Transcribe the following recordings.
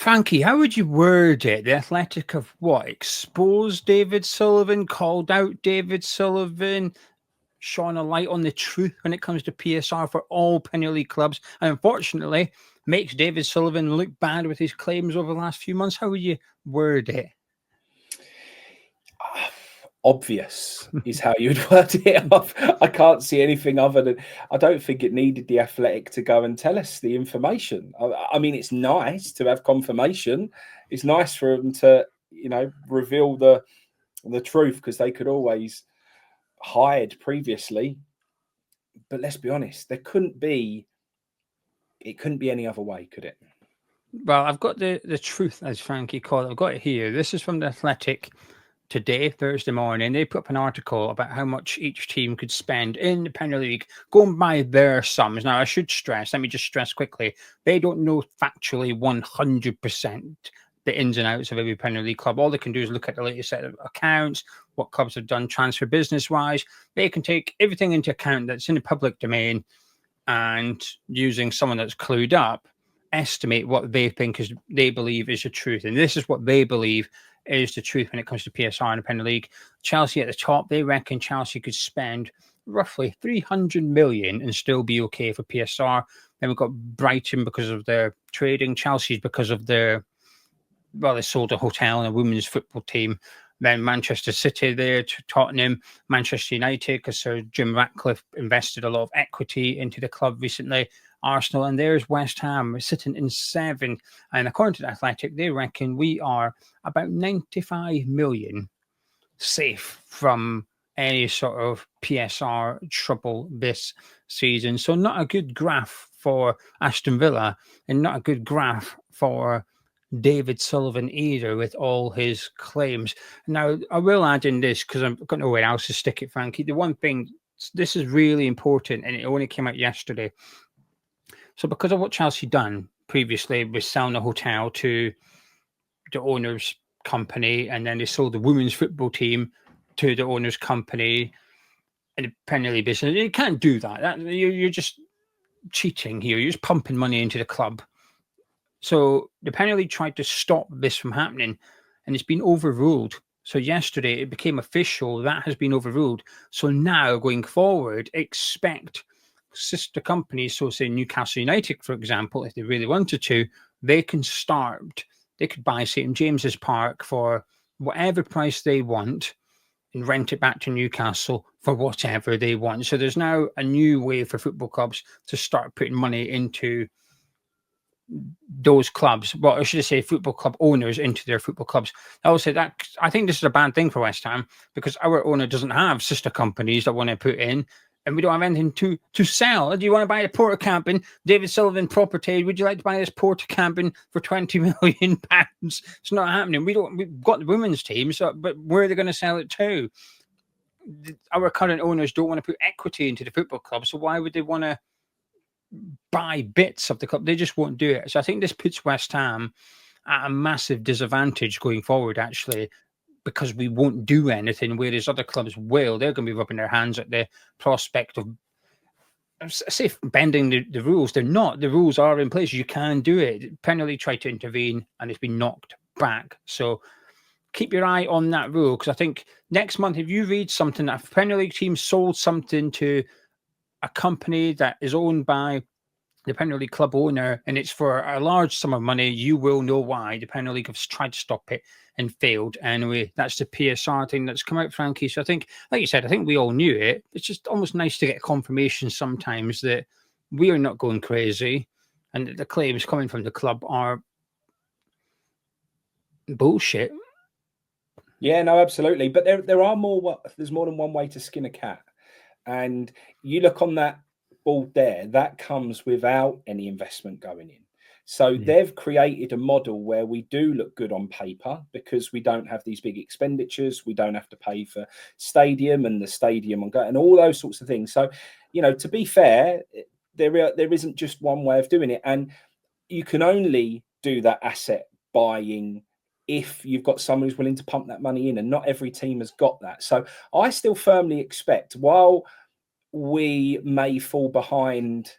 Frankie, how would you word it? The Athletic have what? Exposed David Sullivan, called out David Sullivan, shone a light on the truth when it comes to PSR for all Premier League clubs, and unfortunately makes David Sullivan look bad with his claims over the last few months. How would you word it? Obvious is how you'd word it off. I can't see anything other than I don't think it needed the Athletic to go and tell us the information. I mean, it's nice to have confirmation. It's nice for them to, reveal the truth, because they could always hide previously. But let's be honest, it couldn't be any other way, could it? Well, I've got the truth, as Frankie called it. I've got it here. This is from the Athletic today, Thursday morning. They put up an article about how much each team could spend in the Premier League, going by their sums. Now, I should stress, let me just stress quickly, they don't know factually 100% the ins and outs of every Premier League club. All they can do is look at the latest set of accounts, what clubs have done transfer business-wise. They can take everything into account that's in the public domain and, using someone that's clued up, estimate what they think is, they believe is the truth. And this is what they believe is the truth when it comes to PSR in the Premier League. Chelsea at the top, they reckon Chelsea could spend roughly 300 million and still be okay for PSR. Then we've got Brighton because of their trading, Chelsea's because of their, well, they sold a hotel and a women's football team. Then Manchester City there to Tottenham, Manchester United, because Sir Jim Ratcliffe invested a lot of equity into the club recently. Arsenal, and there's West Ham. We're sitting in 7. And according to the Athletic, they reckon we are about 95 million safe from any sort of PSR trouble this season. So not a good graph for Aston Villa, and not a good graph for David Sullivan either, with all his claims. Now, I will add in this, because I've got nowhere else to stick it, Frankie. The one thing, this is really important, and it only came out yesterday. So because of what Chelsea done previously with selling the hotel to the owner's company, and then they sold the women's football team to the owner's company in the Premier League business, you can't do that. You're just cheating here. You're just pumping money into the club. So the Premier League tried to stop this from happening, and it's been overruled. So yesterday it became official that has been overruled. So now going forward, expect sister companies, so say Newcastle United, for example, if they really wanted to, they could buy St. James's Park for whatever price they want and rent it back to Newcastle for whatever they want. So there's now a new way for football clubs to start putting money into those clubs. Well, I should say football club owners into their football clubs. I will say that I think this is a bad thing for West Ham, because our owner doesn't have sister companies that want to put in, and we don't have anything to sell. Do you want to buy a Portakabin, David Sullivan property? Would you like to buy this Portakabin for £20 million? It's not happening. We've got the women's team, but where are they going to sell it to? Our current owners don't want to put equity into the football club, so why would they want to buy bits of the club? They just won't do it. So I think this puts West Ham at a massive disadvantage going forward, actually, because we won't do anything, whereas other clubs will. They're going to be rubbing their hands at the prospect of, say, bending the rules. They're not. The rules are in place. You can do it. Premier League tried to intervene, and it's been knocked back. So keep your eye on that rule, because I think next month, if you read something that a Premier League team sold something to a company that is owned by the Premier League club owner, and it's for a large sum of money, you will know why. The Premier League have tried to stop it and failed. Anyway, that's the PSR thing that's come out, Frankie. So I think, like you said, I think we all knew it. It's just almost nice to get confirmation sometimes that we are not going crazy, and that the claims coming from the club are bullshit. Yeah, no, absolutely. But there's more than one way to skin a cat. And you look on that board there, that comes without any investment going in. So they've created a model where we do look good on paper, because we don't have these big expenditures. We don't have to pay for stadium and the stadium and all those sorts of things. So, to be fair, there isn't just one way of doing it. And you can only do that asset buying if you've got someone who's willing to pump that money in, and not every team has got that. So I still firmly expect, while we may fall behind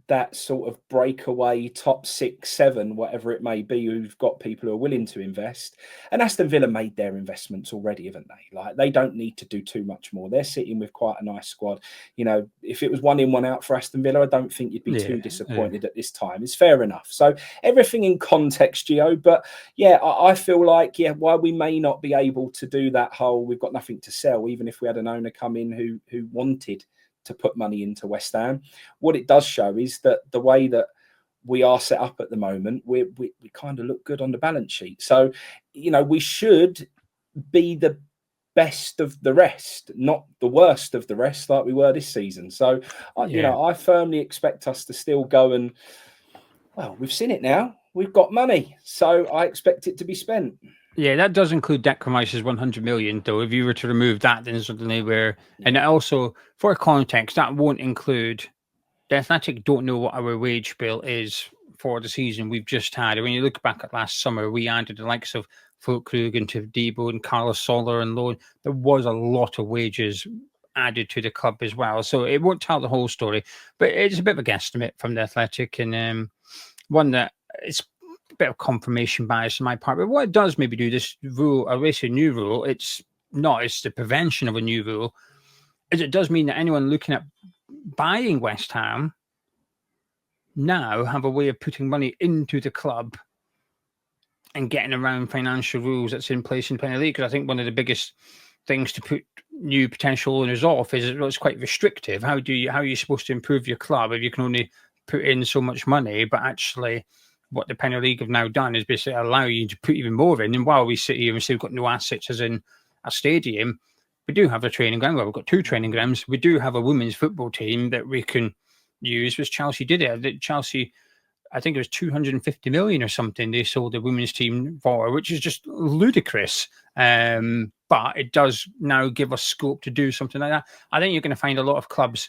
that sort of breakaway top 6, 7, whatever it may be, who've got people who are willing to invest. And Aston Villa made their investments already, haven't they? Like, they don't need to do too much more. They're sitting with quite a nice squad. You know, if it was 1 in, 1 out for Aston Villa, I don't think you'd be too disappointed at this time. It's fair enough. So everything in context, Gio. But yeah, I feel like, while we may not be able to do that whole, we've got nothing to sell, even if we had an owner come in who wanted to put money into West Ham. What it does show is that the way that we are set up at the moment, we kind of look good on the balance sheet. So, you know, we should be the best of the rest, not the worst of the rest like we were this season. So, you know, I firmly expect us to still go and, well, we've seen it now. We've got money. So I expect it to be spent. Yeah, that does include Declan Rice's 100 million, though. If you were to remove that, then suddenly we're... And also, for context, that won't include... The Athletic don't know what our wage bill is for the season we've just had. When you look back at last summer, we added the likes of Fulkrug and Debo and Carlos Soler and Loan. There was a lot of wages added to the club as well. So it won't tell the whole story. But it's a bit of a guesstimate from the Athletic, and one that it's a bit of confirmation bias on my part. But what it does maybe do, this rule, or a new rule, it's the prevention of a new rule, is it does mean that anyone looking at buying West Ham now have a way of putting money into the club and getting around financial rules that's in place in Premier League. Because I think one of the biggest things to put new potential owners off is it's quite restrictive. How are you supposed to improve your club if you can only put in so much money? But actually, what the Premier League have now done is basically allow you to put even more in. And while we sit here and say we've got no assets as in a stadium, we do have a training ground. Well, we've got 2 training grounds. We do have a women's football team that we can use, which Chelsea did it. Chelsea, I think it was 250 million or something they sold the women's team for, which is just ludicrous. But it does now give us scope to do something like that. I think you're going to find a lot of clubs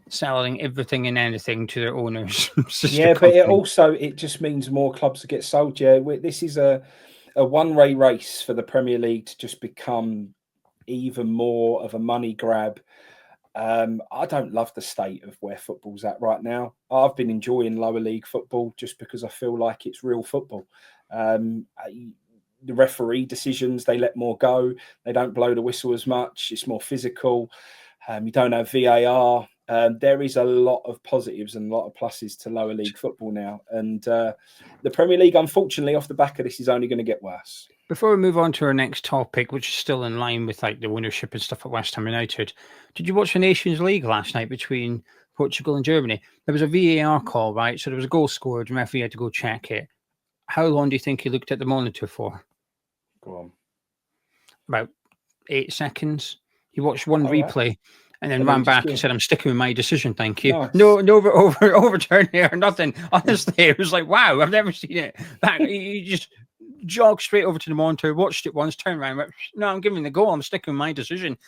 selling everything and anything to their owners. Yeah, but it just means more clubs get sold. Yeah, this is a one-way race for the Premier League to just become even more of a money grab. I don't love the state of where football's at right now. I've been enjoying lower league football just because I feel like it's real football. The referee decisions, they let more go. They don't blow the whistle as much. It's more physical. You don't have VAR. There is a lot of positives and a lot of pluses to lower league football now. And the Premier League, unfortunately, off the back of this, is only going to get worse. Before we move on to our next topic, which is still in line with like the ownership and stuff at West Ham United, did you watch the Nations League last night between Portugal and Germany? There was a VAR call, right? So there was a goal scored, and the referee had to go check it. How long do you think he looked at the monitor for? Go on. About 8 seconds. He watched one replay. Right. And then ran back and said, "I'm sticking with my decision, thank you." Nice. No overturn here, nothing. Honestly, it was like, wow, I've never seen it. He just jogged straight over to the monitor, watched it once, turned around, went, "No, I'm giving the goal. I'm sticking with my decision.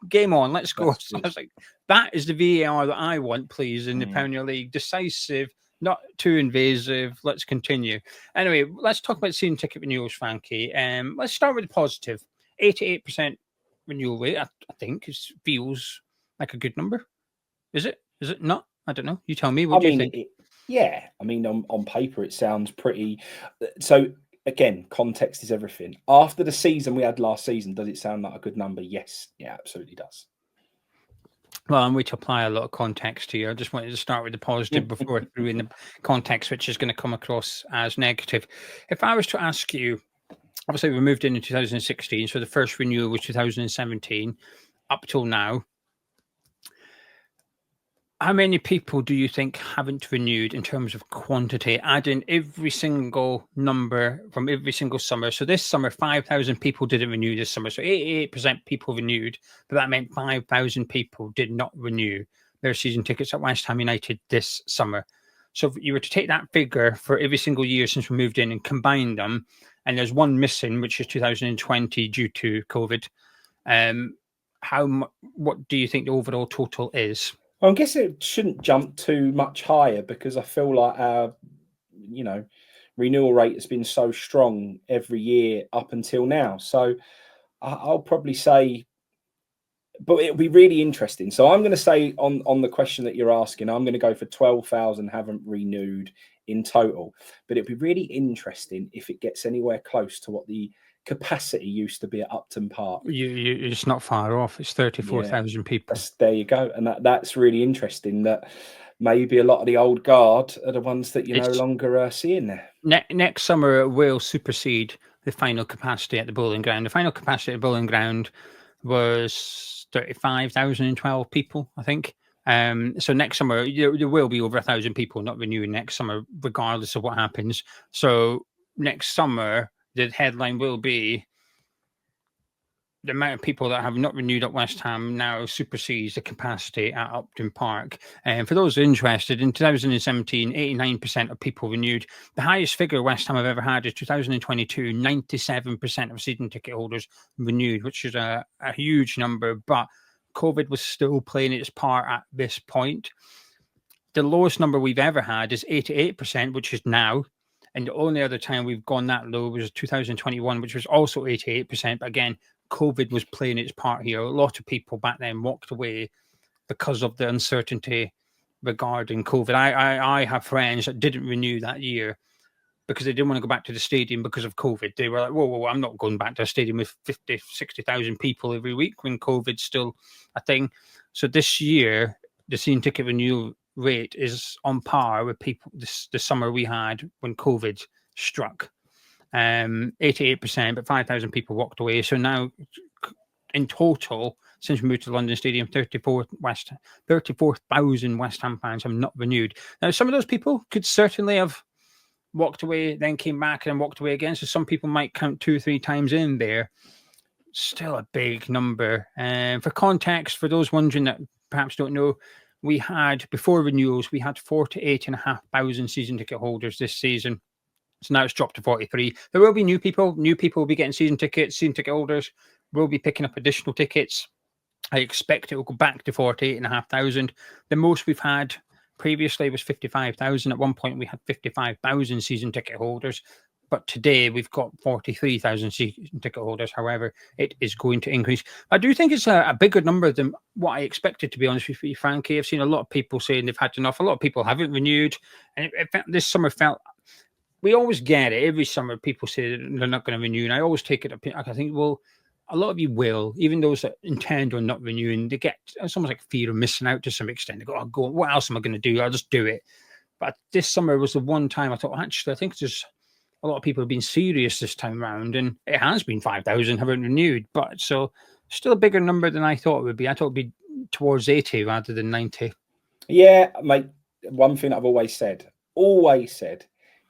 Game on, let's go." So I was like, that is the VAR that I want, please, in the Premier League. Decisive, not too invasive. Let's continue. Anyway, let's talk about season ticket renewals, Frankie. Let's start with the positive. 88% renewal rate, I think, feels like a good number. Is it? Is it not? I don't know. You tell me. What do you think? I mean, on paper, it sounds pretty. So, again, context is everything. After the season we had last season, does it sound like a good number? Yes. Yeah, absolutely does. Well, I'm going to apply a lot of context here. I just wanted to start with the positive before I threw in the context, which is going to come across as negative. If I was to ask you, obviously we moved in 2016, so the first renewal was 2017. Up till now, how many people do you think haven't renewed in terms of quantity? Add in every single number from every single summer. So this summer, 5,000 people didn't renew this summer. So 88% people renewed, but that meant 5,000 people did not renew their season tickets at West Ham United this summer. So if you were to take that figure for every single year since we moved in and combine them, and there's one missing, which is 2020 due to COVID, what do you think the overall total is? Well, I guess it shouldn't jump too much higher because I feel like our, renewal rate has been so strong every year up until now. So I'll probably say but it'll be really interesting. So I'm going to say on the question that you're asking, I'm going to go for 12,000 haven't renewed in total. But it'd be really interesting if it gets anywhere close to what the capacity used to be at Upton Park. It's not far off. It's 34,000 people. There you go. And that's really interesting, that maybe a lot of the old guard are the ones that you're no longer seeing there. Next summer, it will supersede the final capacity at the bowling ground. The final capacity at the bowling ground was 35,012 people, I think. So next summer, there will be over 1,000 people not renewing next summer, regardless of what happens. So next summer, the headline will be the amount of people that have not renewed at West Ham now supersedes the capacity at Upton Park. And for those interested, in 2017, 89% of people renewed. The highest figure West Ham have ever had is 2022, 97% of season ticket holders renewed, which is a huge number, but COVID was still playing its part at this point. The lowest number we've ever had is 88%, which is now. And the only other time we've gone that low was 2021, which was also 88%. But again, COVID was playing its part here. A lot of people back then walked away because of the uncertainty regarding COVID. I have friends that didn't renew that year because they didn't want to go back to the stadium because of COVID. They were like, whoa, I'm not going back to a stadium with 50, 60,000 people every week when COVID's still a thing. So this year, the season ticket renewal rate is on par with people the summer we had when COVID struck. 88%, but 5,000 people walked away. So now, in total, since we moved to London Stadium, 34,000 West Ham fans have not renewed. Now, some of those people could certainly have walked away, then came back and walked away again. So some people might count 2 or 3 times in there. Still a big number. For context, for those wondering that perhaps don't know, we had, before renewals, we had 48,500 season ticket holders this season. So now it's dropped to 43. There will be new people. New people will be getting season tickets. Season ticket holders will be picking up additional tickets. I expect it will go back to 48,500. The most we've had previously was 55,000. At one point, we had 55,000 season ticket holders. But today, we've got 43,000 season ticket holders. However, it is going to increase. I do think it's a bigger number than what I expected, to be honest with you, Frankie. I've seen a lot of people saying they've had enough. A lot of people haven't renewed. And this summer felt... We always get it. Every summer, people say they're not going to renew. And I always take it up. I think, well, a lot of you will, even those that intend on not renewing, they get, it's almost like fear of missing out to some extent. They go, oh, God, what else am I going to do? I'll just do it. But this summer was the one time I thought, actually, I think there's a lot of people have been serious this time around. And it has been 5,000 haven't renewed. But so still a bigger number than I thought it would be. I thought it would be towards 80 rather than 90. Yeah, mate, one thing I've always said,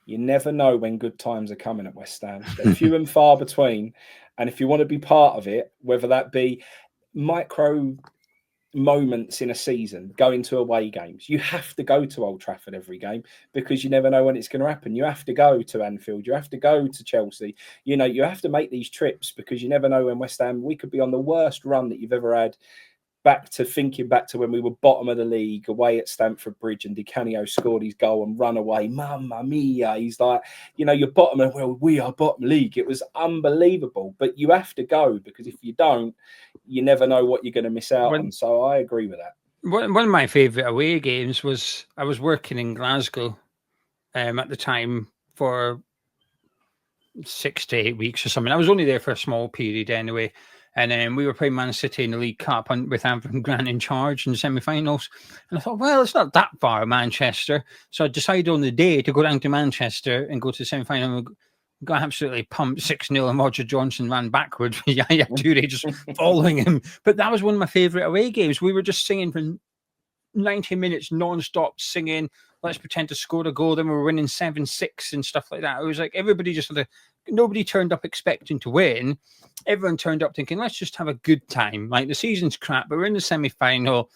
you never know when good times are coming at West Ham. They're few and far between. And if you want to be part of it, whether that be micro moments in a season, going to away games, you have to go to Old Trafford every game because you never know when it's going to happen. You have to go to Anfield. You have to go to Chelsea. You know, you have to make these trips because you never know when West Ham, we could be on the worst run that you've ever had. Thinking back to when we were bottom of the league away at Stamford Bridge and Di Canio scored his goal and run away. Mamma mia. He's like, you know, you're bottom of, well, we are bottom league. It was unbelievable. But you have to go because if you don't, you never know what you're going to miss out on. So I agree with that. One of my favourite away games was I was working in Glasgow at the time for 6 to 8 weeks or something. I was only there for a small period anyway. And then we were playing Man City in the League Cup with Avram Grant in charge in the semi-finals. And I thought, well, it's not that far, Manchester. So I decided on the day to go down to Manchester and go to the semi-final. We got absolutely pumped 6-0 and Roger Johnson ran backwards with Yaya Toure just following him. But that was one of my favourite away games. We were just singing for 90 minutes non-stop singing. Let's pretend to score a goal. Then we were winning 7-6 and stuff like that. It was like everybody just sort of... Nobody turned up expecting to win. Everyone turned up thinking, let's just have a good time. Like, the season's crap, but we're in the semi-final.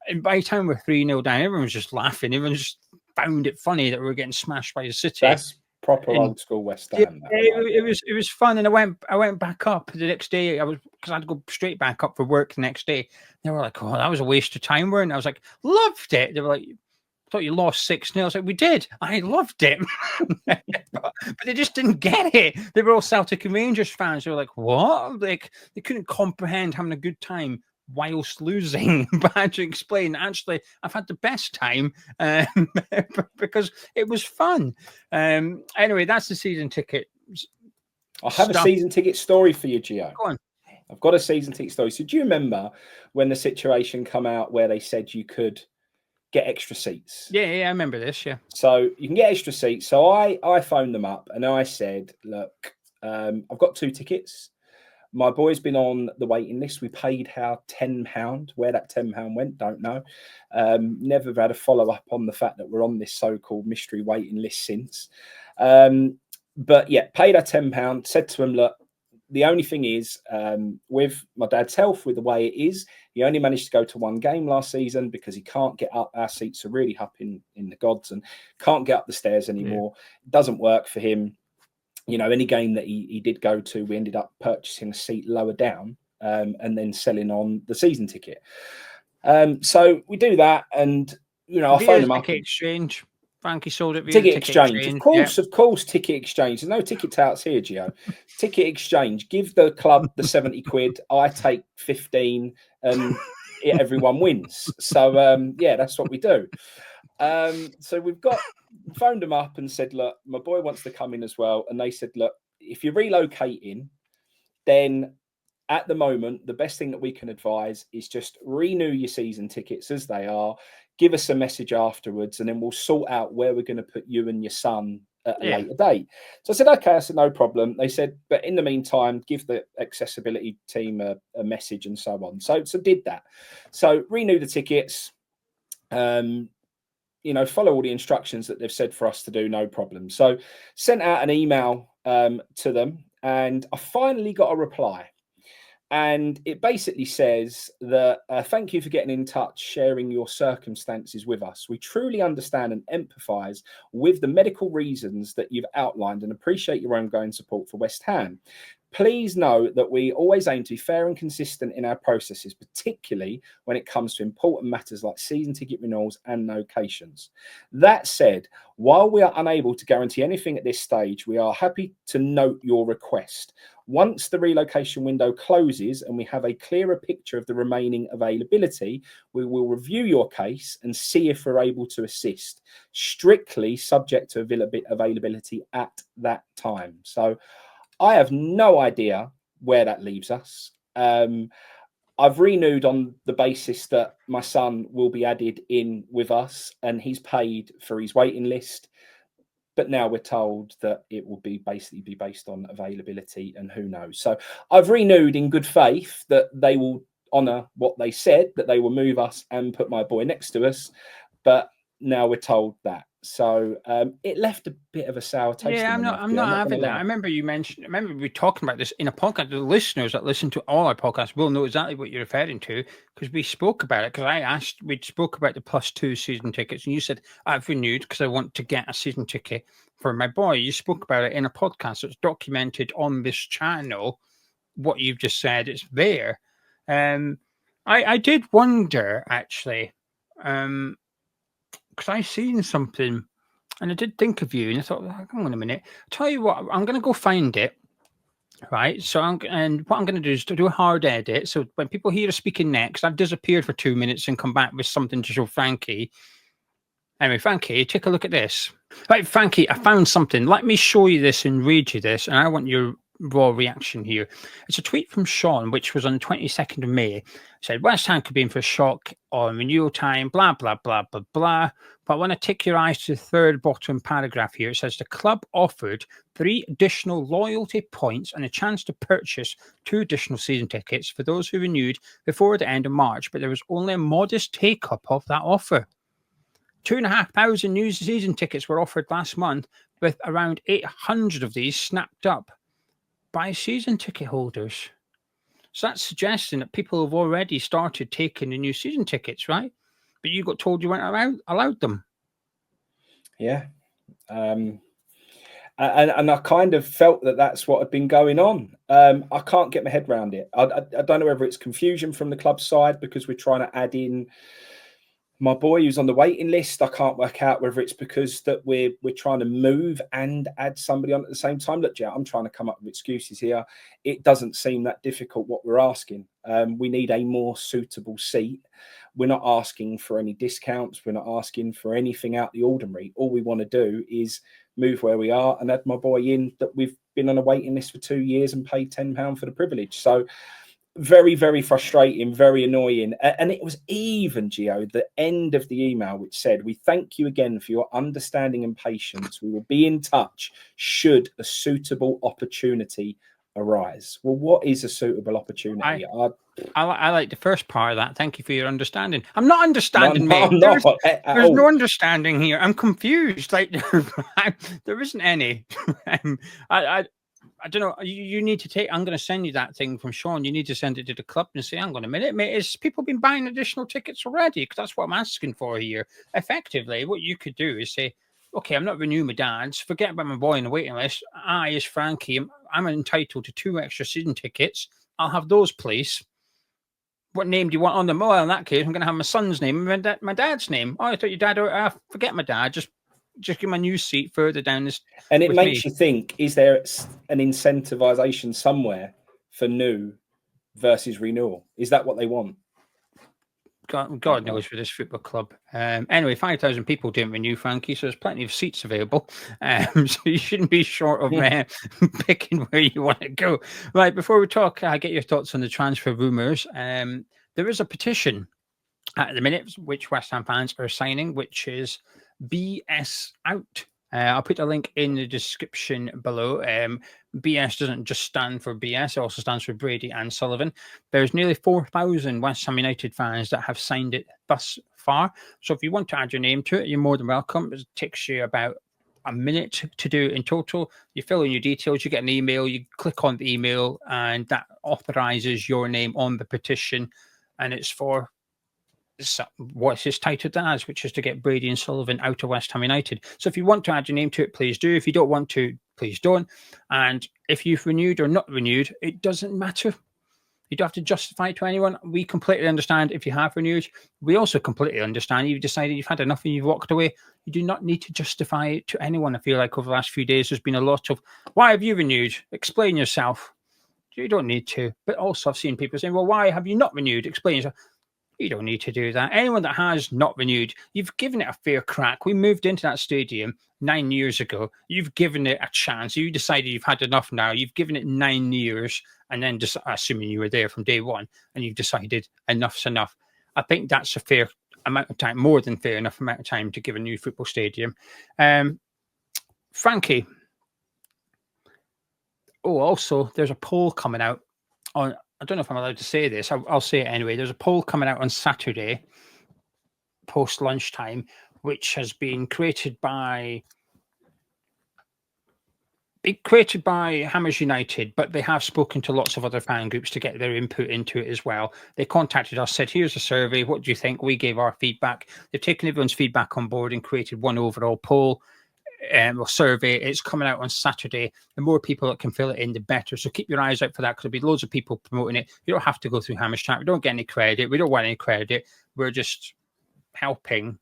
And by the time we're 3-0 down, everyone was just laughing. Everyone just found it funny that we were getting smashed by the City. That's proper old school West Ham. It was fun. And I went back up the next day. Because I had to go straight back up for work the next day. They were like, oh, that was a waste of time, weren't it? I was like, loved it. They were like, thought you lost 6-0. I was like, we did. I loved it. but they just didn't get it. They were all Celtic and Rangers fans. They were like, what? Like, they couldn't comprehend having a good time whilst losing. But I had to explain, actually, I've had the best time because it was fun. Anyway, that's the season ticket. I have a season ticket story for you, Gio. Go on. I've got a season ticket story. So do you remember when the situation come out where they said you could get extra seats? Yeah, I remember this, yeah. So you can get extra seats. So I phoned them up and I said, look, I've got 2 tickets. My boy's been on the waiting list. We paid our £10. Where that £10 went, don't know. Never had a follow-up on the fact that we're on this so-called mystery waiting list since. But yeah, paid our £10, said to him, look, the only thing is, with my dad's health, with the way it is, he only managed to go to 1 game last season because he can't get up. Our seats are really up in the gods and can't get up the stairs anymore. It doesn't work for him. You know, any game that he did go to, we ended up purchasing a seat lower down and then selling on the season ticket. So we do that, and you know, I phone him up. Exchange. Frankie sold it via ticket exchange. Of course, ticket exchange. There's no ticket touts here, Gio. Ticket exchange. Give the club the 70 quid. I take 15, and everyone wins. So yeah, that's what we do. So we've phoned them up and said, look, my boy wants to come in as well. And they said, look, if you're relocating, then at the moment, the best thing that we can advise is just renew your season tickets as they are. Give us a message afterwards, and then we'll sort out where we're going to put you and your son at a later date. So I said, okay. I said, no problem. They said, but in the meantime, give the accessibility team a message and so on. So did that. So renew the tickets. You know, follow all the instructions that they've said for us to do, no problem. So sent out an email to them, and I finally got a reply. And it basically says that, thank you for getting in touch, sharing your circumstances with us. We truly understand and empathise with the medical reasons that you've outlined and appreciate your ongoing support for West Ham. Please know that we always aim to be fair and consistent in our processes, particularly when it comes to important matters like season ticket renewals and locations. That said, while we are unable to guarantee anything at this stage, we are happy to note your request. Once the relocation window closes and we have a clearer picture of the remaining availability, we will review your case and see if we're able to assist, strictly subject to availability at that time. So I have no idea where that leaves us. I've renewed on the basis that my son will be added in with us and he's paid for his waiting list. But now we're told that it will be based on availability, and who knows. So I've renewed in good faith that they will honour what they said, that they will move us and put my boy next to us. But now we're told that. So it left a bit of a sour taste. Yeah, I'm not having that. I remember we talking about this in a podcast. The listeners that listen to all our podcasts will know exactly what you're referring to, because we spoke about it. Because we spoke about the +2 season tickets, and you said, I've renewed because I want to get a season ticket for my boy. You spoke about it in a podcast. It's documented on this channel. What you've just said, it's there. I did wonder, actually, because I seen something and I did think of you, and I thought, hang on a minute. Tell you what, I'm going to go find it, right? So what I'm going to do is to do a hard edit. So when people hear us speaking next, I've disappeared for 2 minutes and come back with something to show Frankie. Anyway, Frankie, take a look at this. Right, Frankie, I found something. Let me show you this and read you this, and I want your raw reaction here. It's a tweet from Sean, which was on the 22nd of May. It said, West Ham could be in for a shock on renewal time, blah, blah, blah, blah, blah. But when I take your eyes to the third bottom paragraph here, it says the club offered 3 additional loyalty points and a chance to purchase 2 additional season tickets for those who renewed before the end of March, but there was only a modest take-up of that offer. 2,500 new season tickets were offered last month, with around 800 of these snapped up by season ticket holders. So that's suggesting that people have already started taking the new season tickets, right? But you got told you weren't allowed them. Yeah. And I kind of felt that that's what had been going on. I can't get my head around it. I don't know whether it's confusion from the club side because we're trying to add in My boy who's on the waiting list, I can't work out whether it's because that we're trying to move and add somebody on at the same time. Look, I'm trying to come up with excuses here. It doesn't seem that difficult what we're asking. We need a more suitable seat. We're not asking for any discounts. We're not asking for anything out the ordinary. All we want to do is move where we are and add my boy in that we've been on a waiting list for 2 years and paid £10 for the privilege. So very, very frustrating, very annoying. And it was even, Gio, the end of the email, which said, "We thank you again for your understanding and patience. We will be in touch should a suitable opportunity arise." Well, what is a suitable opportunity? I like the first part of that. Thank you for your understanding. I'm not understanding, no, mate. I'm not at There's all. no understanding here. I'm confused. Like there isn't any. I don't know. You need to take. I'm going to send you that thing from Sean. You need to send it to the club and say, "Hang on a minute, mate. Is people been buying additional tickets already?" Because that's what I'm asking for here. Effectively, what you could do is say, "Okay, I'm not renewing my dad's. Forget about my boy in the waiting list. I, as Frankie, I'm entitled to 2 extra season tickets. I'll have those, please. What name do you want on them?" Well, in that case, I'm going to have my son's name and my dad's name. Oh, I thought your dad. Forget my dad. Just give my new seat further down this. And it makes you think: is there an incentivization somewhere for new versus renewal? Is that what they want? God knows for this football club. Anyway, 5,000 people didn't renew, Frankie, so there's plenty of seats available. So you shouldn't be short of picking where you want to go. Right, before we talk, I get your thoughts on the transfer rumours. There is a petition at the minute, which West Ham fans are signing, which is BS out. I'll put a link in the description below. BS doesn't just stand for BS, it also stands for Brady and Sullivan. There's nearly 4,000 West Ham United fans that have signed it thus far. So if you want to add your name to it, you're more than welcome. It takes you about a minute to do in total. You fill in your details, you get an email, you click on the email, and that authorizes your name on the petition. And it's for what's his titled as, which is to get Brady and Sullivan out of West Ham United. So if you want to add your name to it, please do. If you don't want to, please don't. And if you've renewed or not renewed, it doesn't matter. You don't have to justify it to anyone. We completely understand if you have renewed. We also completely understand you've decided you've had enough and you've walked away. You do not need to justify it to anyone. I feel like over the last few days, there's been a lot of, "Why have you renewed? Explain yourself." You don't need to. But also I've seen people saying, "Well, why have you not renewed? Explain yourself." You don't need to do that. Anyone that has not renewed, you've given it a fair crack. We moved into that stadium 9 years ago. You've given it a chance. You decided you've had enough now. You've given it 9 years, and then just assuming you were there from day one, and you've decided enough's enough. I think that's a fair amount of time, more than fair enough amount of time to give a new football stadium. Frankie. Oh, also, there's a poll coming out on. I don't know if I'm allowed to say this. I'll say it anyway. There's a poll coming out on Saturday, post lunchtime, which has been created by Hammers United, but they have spoken to lots of other fan groups to get their input into it as well. They contacted us, said, "Here's a survey. What do you think?" We gave our feedback. They've taken everyone's feedback on board and created one overall poll. Survey. It's coming out on Saturday. The more people that can fill it in, the better. So keep your eyes out for that, because there'll be loads of people promoting it. You don't have to go through Hammers Chat. We don't get any credit. We don't want any credit. We're just helping.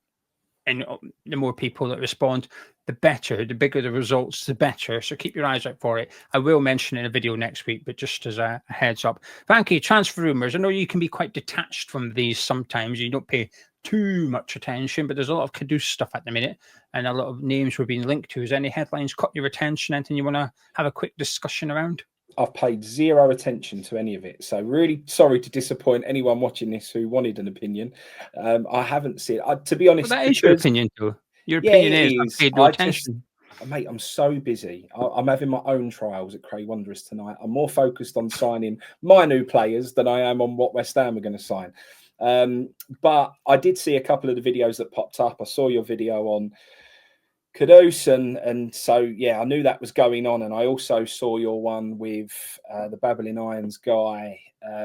And the more people that respond, the better. The bigger the results, the better. So keep your eyes out for it. I will mention it in a video next week, but just as a heads up. Frankie, transfer rumours. I know you can be quite detached from these sometimes. You don't pay too much attention, but there's a lot of Caduce stuff at the minute, and a lot of names were being linked to. Is any headlines caught your attention? Anything you want to have a quick discussion around? I've paid zero attention to any of it, so really sorry to disappoint anyone watching this who wanted an opinion. I haven't seen it. To be honest, that is your opinion, though. Your opinion is I've paid no attention. Mate, I'm so busy. I'm having my own trials at Cray Wanderers tonight. I'm more focused on signing my new players than I am on what West Ham are going to sign. But I did see a couple of the videos that popped up. I saw your video on Caduce, and so yeah, I knew that was going on. And I also saw your one with the Babbling Irons guy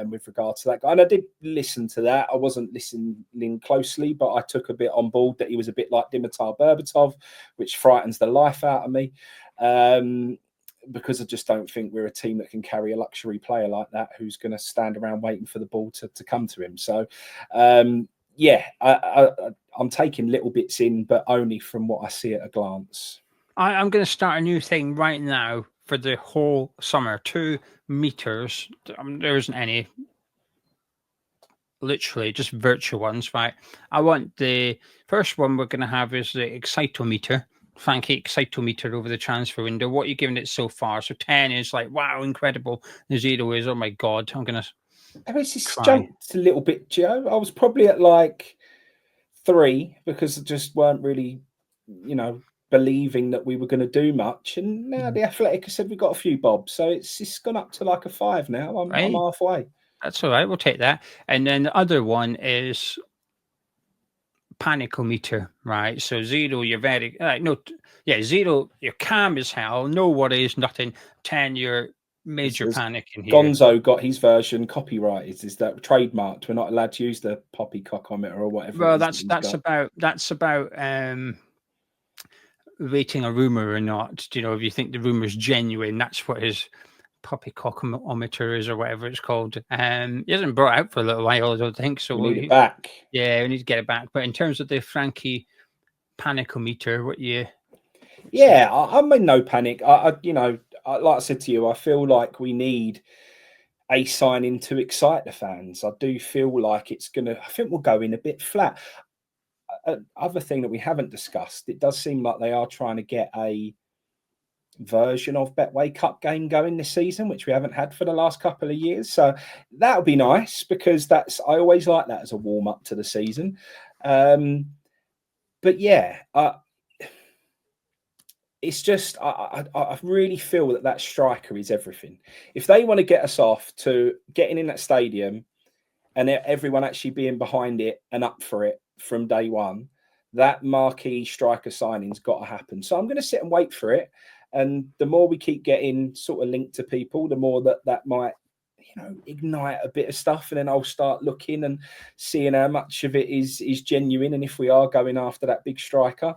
with regard to that guy. And I did listen to that. I wasn't listening closely, but I took a bit on board that he was a bit like Dimitar Berbatov, which frightens the life out of me. Because I just don't think we're a team that can carry a luxury player like that who's going to stand around waiting for the ball to come to him. So, yeah, I'm taking little bits in, but only from what I see at a glance. I'm going to start a new thing right now for the whole summer. 2 meters. There isn't any. Literally just virtual ones, right? I want the first one we're going to have is the excitometer. Frankie, excitometer over the transfer window. What are you giving it so far? So 10 is like, wow, incredible. The 0 is, oh my God, I'm going to It's cry. jumped a little bit, Joe. I was probably at like 3 because I just weren't really, believing that we were going to do much. And now the Athletic has said we've got a few bobs. So it's gone up to like a 5 now. I'm halfway. That's all right. We'll take that. And then the other one is panicometer, right? So 0, you're very, 0, you're calm as hell. No worries, nothing. 10, you're major panic in here. Gonzo got his version copyrighted. Is that trademarked? We're not allowed to use the poppycockometer or whatever. Well, that's about rating a rumor or not. If you think the rumor's genuine, that's what his poppycockometer is or whatever it's called. He hasn't brought it out for a little while, I don't think. So we need it back. Yeah, we need to get it back. But in terms of the Frankie panicometer, what you? Yeah, I'm in no panic. Like I said to you, I feel like we need a signing to excite the fans. I do feel like I think we'll go in a bit flat. Other thing that we haven't discussed, it does seem like they are trying to get a version of Betway Cup game going this season, which we haven't had for the last couple of years. So that'll be nice because I always like that as a warm up to the season. But yeah, it's just I really feel that striker is everything. If they want to get us off to getting in that stadium and everyone actually being behind it and up for it from day one, that marquee striker signing's got to happen. So I'm going to sit and wait for it. And the more we keep getting sort of linked to people, the more that might, ignite a bit of stuff. And then I'll start looking and seeing how much of it is genuine. And if we are going after that big striker.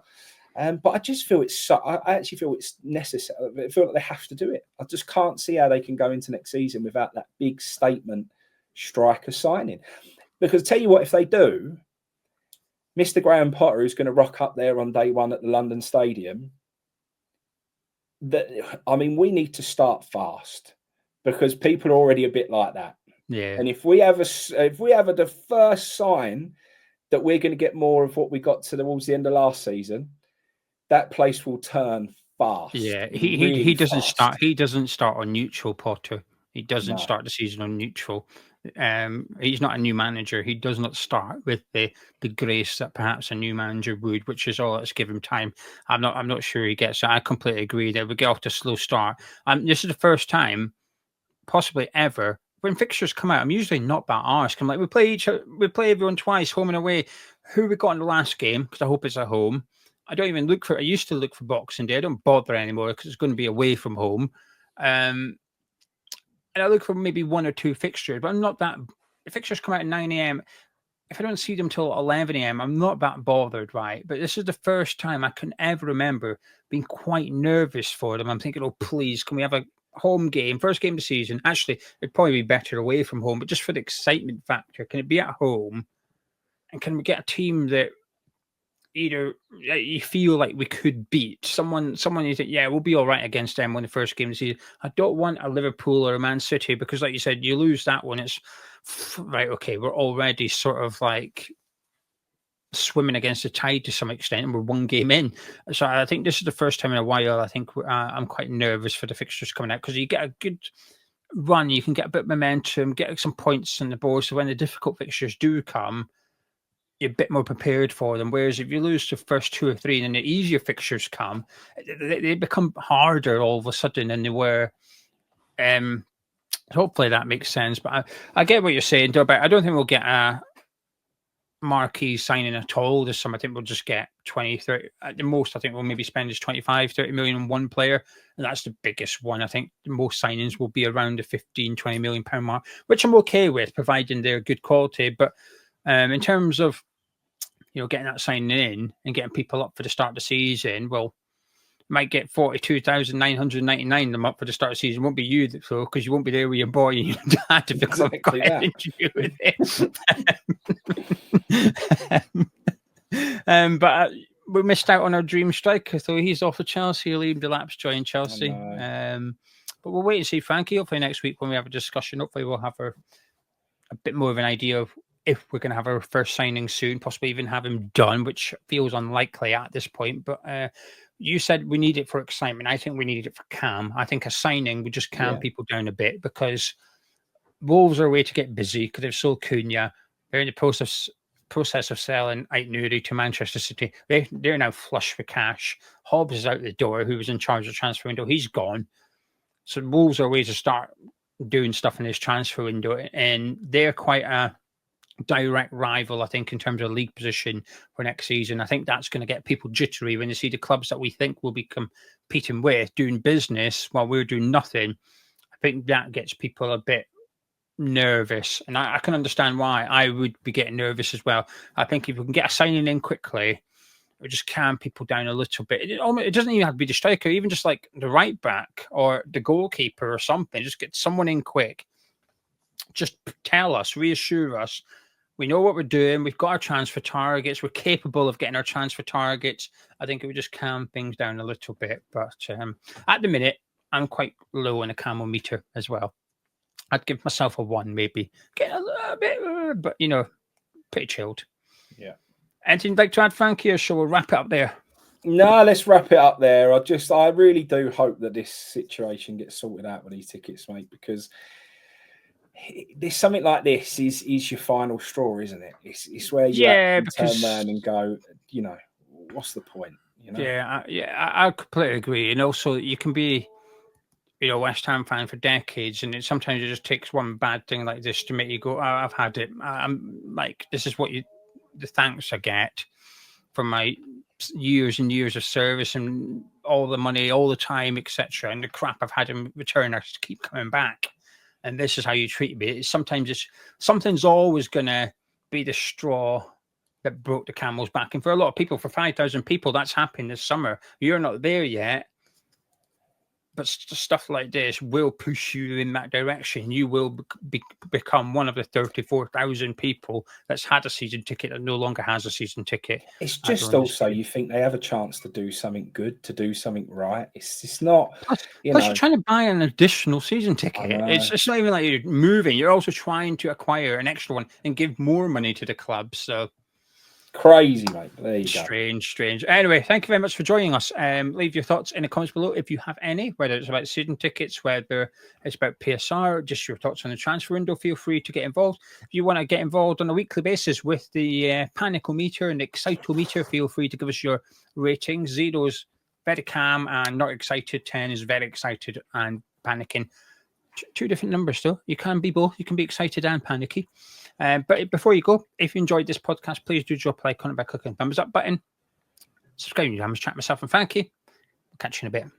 But I just feel I actually feel it's necessary. I feel like they have to do it. I just can't see how they can go into next season without that big statement striker signing. Because tell you what, if they do, Mr. Graham Potter, who's going to rock up there on day one at the London Stadium, we need to start fast because people are already a bit like that. Yeah. And if we have the first sign that we're going to get more of what we got towards the end of last season, that place will turn fast. Yeah, he doesn't start. He doesn't start on neutral, Potter. He doesn't start the season on neutral. He's not a new manager. He does not start with the grace that perhaps a new manager would, which is all. Let's give him time. I'm not sure he gets it. I completely agree that we get off to a slow start. This is the first time, possibly ever, when fixtures come out. I'm usually not that arsed. I'm like, we play everyone twice, home and away. Who we got in the last game? Because I hope it's at home. I don't even look for. I used to look for Boxing Day. I don't bother anymore because it's going to be away from home. And I look for maybe 1 or 2 fixtures, but I'm not that. The fixtures come out at 9 a.m. If I don't see them till 11 a.m., I'm not that bothered, right? But this is the first time I can ever remember being quite nervous for them. I'm thinking, oh, please, can we have a home game, first game of the season? Actually, it'd probably be better away from home, but just for the excitement factor, can it be at home? And can we get a team that either you feel like we could beat someone you think, yeah, we'll be all right against them when the first game of the season. I don't want a Liverpool or a Man City because, like you said, you lose that one, it's right. Okay, we're already sort of like swimming against the tide to some extent, and we're 1 game in. So I think this is the first time in a while. I think I'm quite nervous for the fixtures coming out because you get a good run, you can get a bit of momentum, get some points on the board. So when the difficult fixtures do come, you're a bit more prepared for them. Whereas if you lose the first 2 or 3 and then the easier fixtures come, they become harder all of a sudden than they were. Hopefully that makes sense. But I get what you're saying, but I don't think we'll get a marquee signing at all this summer. I think we'll just get 20, 30. At the most, I think we'll maybe spend is 25, 30 million on one player. And that's the biggest one. I think most signings will be around the 15, 20 million pound mark, which I'm okay with, providing they're good quality. But in terms of getting that signing in and getting people up for the start of the season, well, might get 42,999 a month for the start of the season. It won't be you, though, because you won't be there with your boy and your dad if the club got into with it. But we missed out on our dream striker, so he's off to Chelsea. Liam Delap's joined Chelsea. But we'll wait and see, Frankie. Hopefully next week when we have a discussion, hopefully we'll have a bit more of an idea of if we're going to have our first signing soon, possibly even have him done, which feels unlikely at this point. But you said we need it for excitement. I think we need it for calm. I think a signing would just calm people down a bit, because Wolves are a way to get busy because they've sold Cunha. They're in the process of selling Aït-Nouri to Manchester City. They're now flush with cash. Hobbs is out the door, who was in charge of the transfer window. He's gone. So Wolves are a way to start doing stuff in this transfer window, and they're quite a direct rival, I think, in terms of league position for next season. I think that's going to get people jittery when they see the clubs that we think will be competing with doing business while we're doing nothing. I think that gets people a bit nervous, and I can understand why I would be getting nervous as well. I think if we can get a signing in quickly, it just calm people down a little bit. It doesn't even have to be the striker, even just like the right back or the goalkeeper or something. Just get someone in quick. Just tell us, reassure us. We know what we're doing. We've got our transfer targets. We're capable of getting our transfer targets. I think it would just calm things down a little bit. But at the minute, I'm quite low on a camel meter as well. I'd give myself a 1, maybe. Get a little bit, but, pretty chilled. Yeah. Anything you'd like to add, Frankie, or shall we wrap it up there? No, let's wrap it up there. I really do hope that this situation gets sorted out with these tickets, mate, because there's something like this is your final straw, isn't it? It's where you turn around and go, what's the point? I completely agree. And also, you can be, West Ham fan for decades, and sometimes it just takes one bad thing like this to make you go, "Oh, I've had it." I'm like, this is what the thanks I get from my years and years of service and all the money, all the time, etc., and the crap I've had in return. I just keep coming back. And this is how you treat me. Something's always going to be the straw that broke the camel's back. And for a lot of people, for 5,000 people, that's happened this summer. You're not there yet. But stuff like this will push you in that direction. You will become one of the 34,000 people that's had a season ticket that no longer has a season ticket. It's just also you think they have a chance to do something good, to do something right. It's not. Plus you're trying to buy an additional season ticket. It's not even like you're moving. You're also trying to acquire an extra one and give more money to the club. So. Crazy, mate. There you go. Strange. Anyway, thank you very much for joining us. Leave your thoughts in the comments below if you have any, whether it's about season tickets, whether it's about PSR, just your thoughts on the transfer window. Feel free to get involved. If you want to get involved on a weekly basis with the Panicometer and the Excitometer, feel free to give us your ratings. 0 is very calm and not excited. 10 is very excited and panicking. Two different numbers, though. You can be both. You can be excited and panicky. But before you go, if you enjoyed this podcast, please do drop a like on it by clicking the thumbs up button. Subscribe to the chat myself and Frankie. I'll catch you in a bit.